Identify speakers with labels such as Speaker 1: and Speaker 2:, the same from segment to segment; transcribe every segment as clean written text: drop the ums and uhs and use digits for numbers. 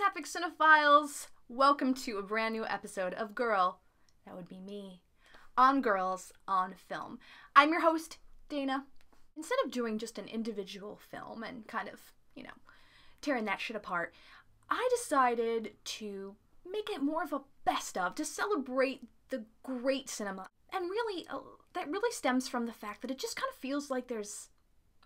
Speaker 1: Sapphic Cinephiles! Welcome to a brand new episode of Girl, that would be me, on Girls on Film. I'm your host, Dana. Instead of doing just an individual film and kind of, tearing that shit apart, I decided to make it more of a best of, to celebrate the great cinema. And really, that really stems from the fact that it just kind of feels like there's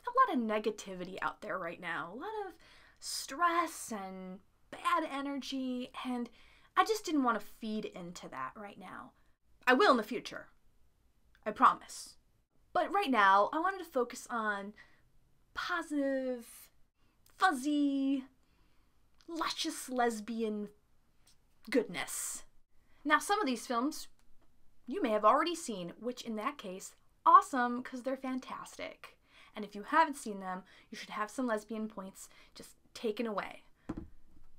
Speaker 1: a lot of negativity out there right now. A lot of stress and bad energy, and I just didn't want to feed into that right now. I will in the future. I promise. But right now, I wanted to focus on positive, fuzzy, luscious lesbian goodness. Now, some of these films you may have already seen, which in that case, awesome, because they're fantastic. And if you haven't seen them, you should have some lesbian points just taken away.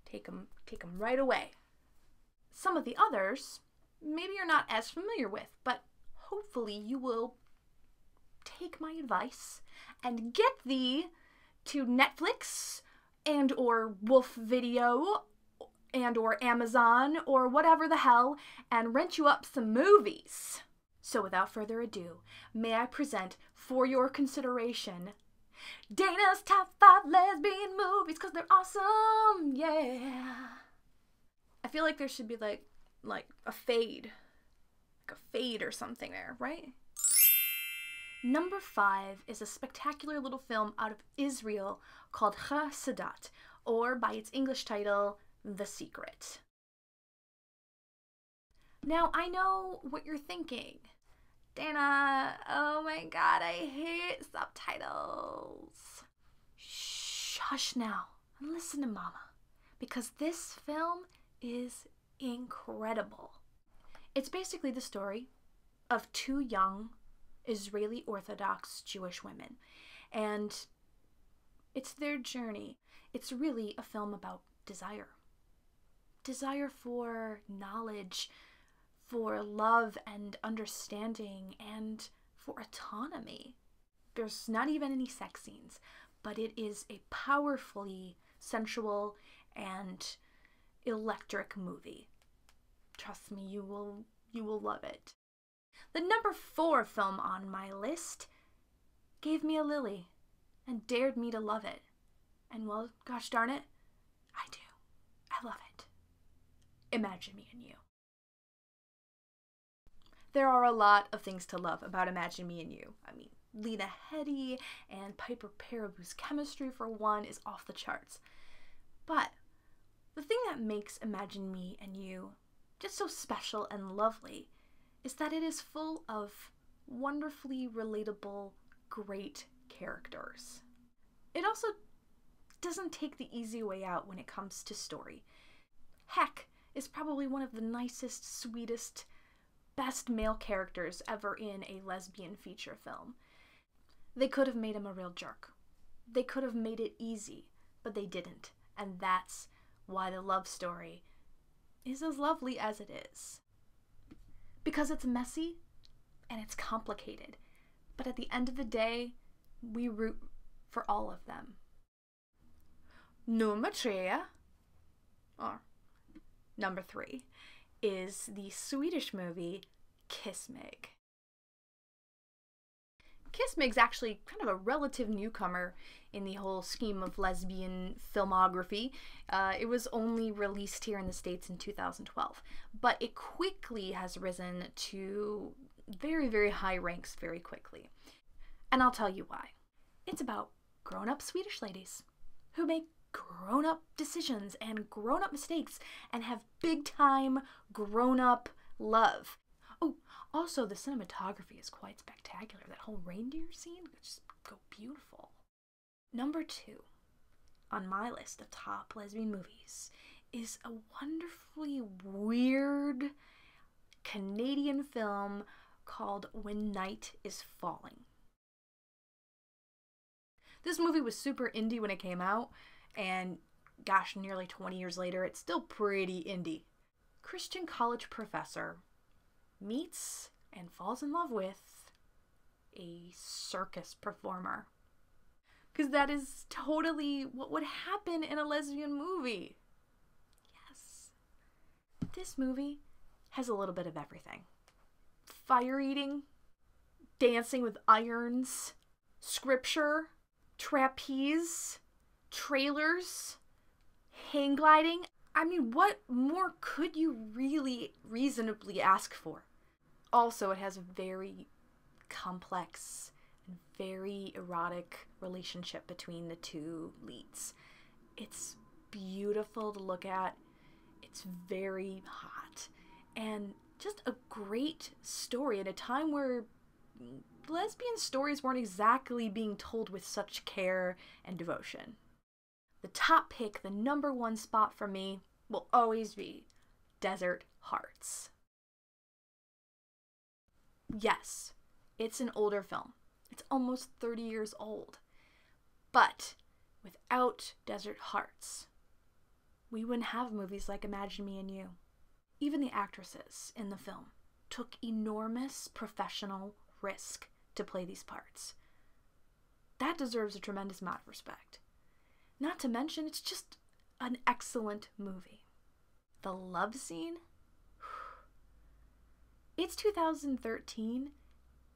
Speaker 1: Take them right away. Some of the others, maybe you're not as familiar with, but hopefully you will take my advice and get thee to Netflix and or Wolf Video and or Amazon or whatever the hell and rent you up some movies. So without further ado, may I present for your consideration Dana's top 5 lesbian movies, because they're awesome, yeah. I feel like there should be like a fade or something there, right? Number 5 is a spectacular little film out of Israel called Sadat, or by its English title, The Secret. Now, I know what you're thinking. Dana, oh my god, I hate subtitles. Shh, hush now, and listen to Mama, because this film is incredible. It's basically the story of 2 young Israeli Orthodox Jewish women, and it's their journey. It's really a film about desire. Desire for knowledge, for love and understanding, and for autonomy. There's not even any sex scenes, but it is a powerfully sensual and electric movie. Trust me, you will love it. The number 4 film on my list gave me a lily and dared me to love it. And well, gosh darn it, I do. I love it. Imagine Me and You. There are a lot of things to love about Imagine Me and You. I mean, Lena Headey and Piper Peraboo's chemistry, for one, is off the charts. But the thing that makes Imagine Me and You just so special and lovely is that it is full of wonderfully relatable, great characters. It also doesn't take the easy way out when it comes to story. Heck is probably one of the nicest, sweetest, best male characters ever in a lesbian feature film. They could have made him a real jerk. They could have made it easy, but they didn't. And that's why the love story is as lovely as it is. Because it's messy and it's complicated. But at the end of the day, we root for all of them. Nummer 3, is the Swedish movie Kiss Mig. Kiss Mig's actually kind of a relative newcomer in the whole scheme of lesbian filmography. It was only released here in the States in 2012, but it quickly has risen to very, very high ranks very quickly. And I'll tell you why. It's about grown-up Swedish ladies who make grown-up decisions and grown-up mistakes and have big-time grown-up love. Oh, also the cinematography is quite spectacular. That whole reindeer scene is just beautiful. Number 2 on my list of top lesbian movies is a wonderfully weird Canadian film called When Night is Falling. This movie was super indie when it came out, and gosh, nearly 20 years later, it's still pretty indie. Christian college professor meets and falls in love with a circus performer. Because that is totally what would happen in a lesbian movie. This movie has a little bit of everything. Fire eating, dancing with irons, scripture, trapeze, trailers, hang gliding. I mean, what more could you really reasonably ask for? Also, it has a very complex and very erotic relationship between the two leads. It's beautiful to look at. It's very hot. And just a great story at a time where lesbian stories weren't exactly being told with such care and devotion. The top pick, the number one spot for me, will always be Desert Hearts. Yes, it's an older film. It's almost 30 years old. But without Desert Hearts, we wouldn't have movies like Imagine Me and You. Even the actresses in the film took enormous professional risk to play these parts. That deserves a tremendous amount of respect. Not to mention, it's just an excellent movie. The love scene? It's 2013,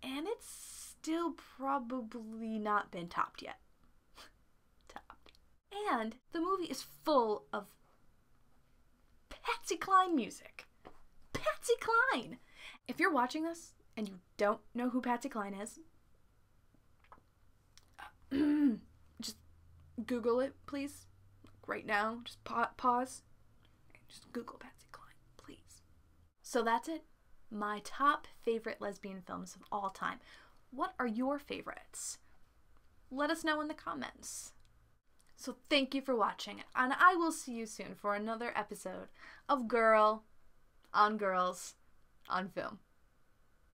Speaker 1: and it's still probably not been topped yet. Topped. And the movie is full of Patsy Cline music. Patsy Cline! If you're watching this and you don't know who Patsy Cline is, just Google it, please. Right now, just pause. Just Google Patsy Cline, please. So that's it. My top favorite lesbian films of all time. What are your favorites? Let us know in the comments. So thank you for watching, and I will see you soon for another episode of Girl on Girls on Film.